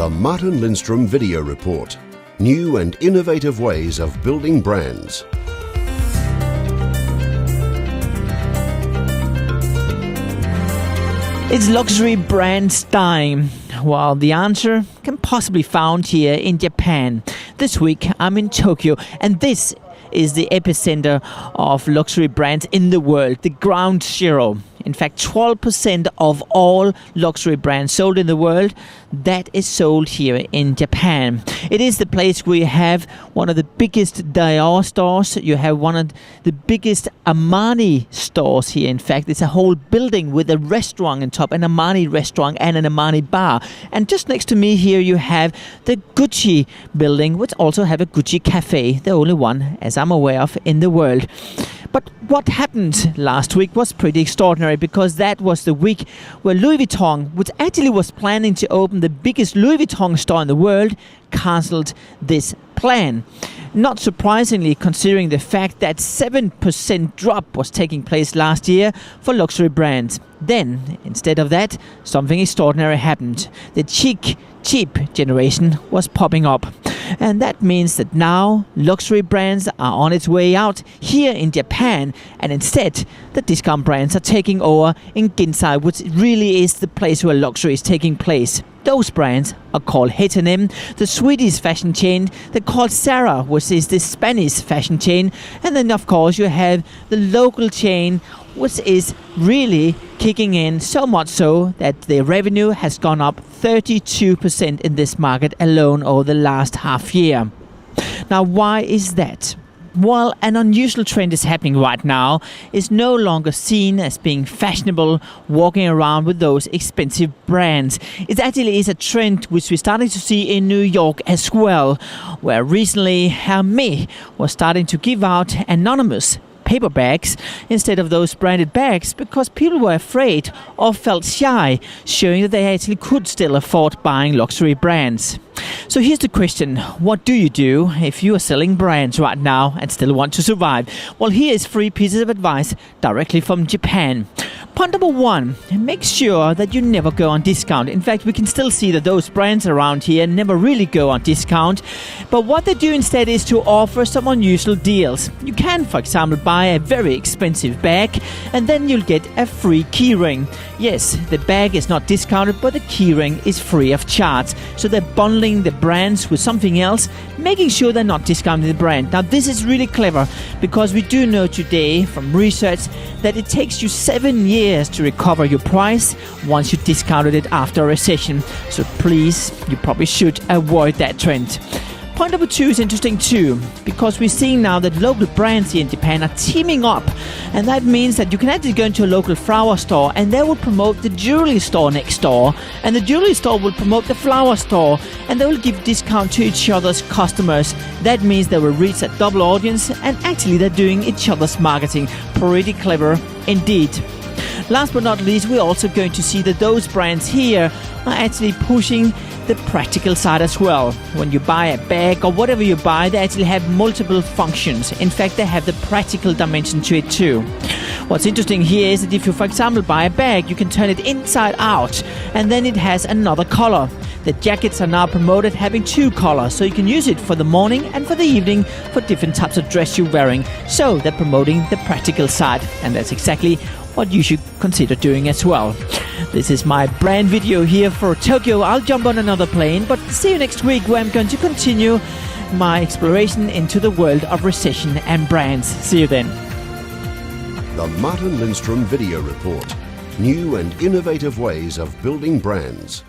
The Martin Lindstrom Video Report. New and innovative ways of building brands. It's luxury brands time. Well, the answer can possibly be found here in Japan. This week I'm in Tokyo, and this is the epicenter of luxury brands in the world, the ground zero. In fact, 12% of all luxury brands sold in the world, that is sold here in Japan. It is the place where you have one of the biggest Dior stores. You have one of the biggest Armani stores here. In fact, it's a whole building with a restaurant on top, an Armani restaurant and an Armani bar. And just next to me here, you have the Gucci building, which also have a Gucci cafe, the only one, as I'm aware of, in the world. But what happened last week was pretty extraordinary, because that was the week where Louis Vuitton, which actually was planning to open the biggest Louis Vuitton store in the world, cancelled this plan. Not surprisingly, considering the fact that 7% drop was taking place last year for luxury brands. Then, instead of that, something extraordinary happened. The cheap generation was popping up. And that means that now luxury brands are on its way out here in Japan, and instead the discount brands are taking over in Ginza, which really is the place where luxury is taking place. Those brands are called H&M, the Swedish fashion chain. They're called Zara, which is the Spanish fashion chain. And then, of course, you have the local chain, which is really kicking in, so much so that the revenue has gone up 32% in this market alone over the last half year. Now, why is that? Well, an unusual trend is happening right now. It's no longer seen as being fashionable walking around with those expensive brands. It actually is a trend which we're starting to see in New York as well, where recently Hermès was starting to give out anonymous paper bags instead of those branded bags, because people were afraid or felt shy, showing that they actually could still afford buying luxury brands. So here's the question: what do you do if you are selling brands right now and still want to survive? Well, here is 3 pieces of advice directly from Japan. Point number 1, make sure that you never go on discount. In fact, we can still see that those brands around here never really go on discount. But what they do instead is to offer some unusual deals. You can, for example, buy a very expensive bag and then you'll get a free keyring. Yes, the bag is not discounted, but the keyring is free of charge. So they're bundling the brands with something else, making sure they're not discounting the brand. Now, this is really clever, because we do know today from research that it takes you 7 years to recover your price once you discounted it after a recession. So please, you probably should avoid that trend. Point number 2 is interesting too, because we're seeing now that local brands here in Japan are teaming up, and that means that you can actually go into a local flower store and they will promote the jewelry store next door, and the jewelry store will promote the flower store, and they will give discount to each other's customers. That means they will reach a double audience, and actually they're doing each other's marketing. Pretty clever indeed. Last but not least, we're also going to see that those brands here are actually pushing the practical side as well. When you buy a bag or whatever you buy, they actually have multiple functions. In fact, they have the practical dimension to it too. What's interesting here is that if you, for example, buy a bag, you can turn it inside out and then it has another color. The jackets are now promoted having 2 colors, so you can use it for the morning and for the evening for different types of dress you're wearing. So they're promoting the practical side, and that's exactly what you should consider doing as well. This is my brand video here for Tokyo. I'll jump on another plane, but see you next week, where I'm going to continue my exploration into the world of recession and brands. See you then. The Martin Lindstrom Video Report. New and innovative ways of building brands.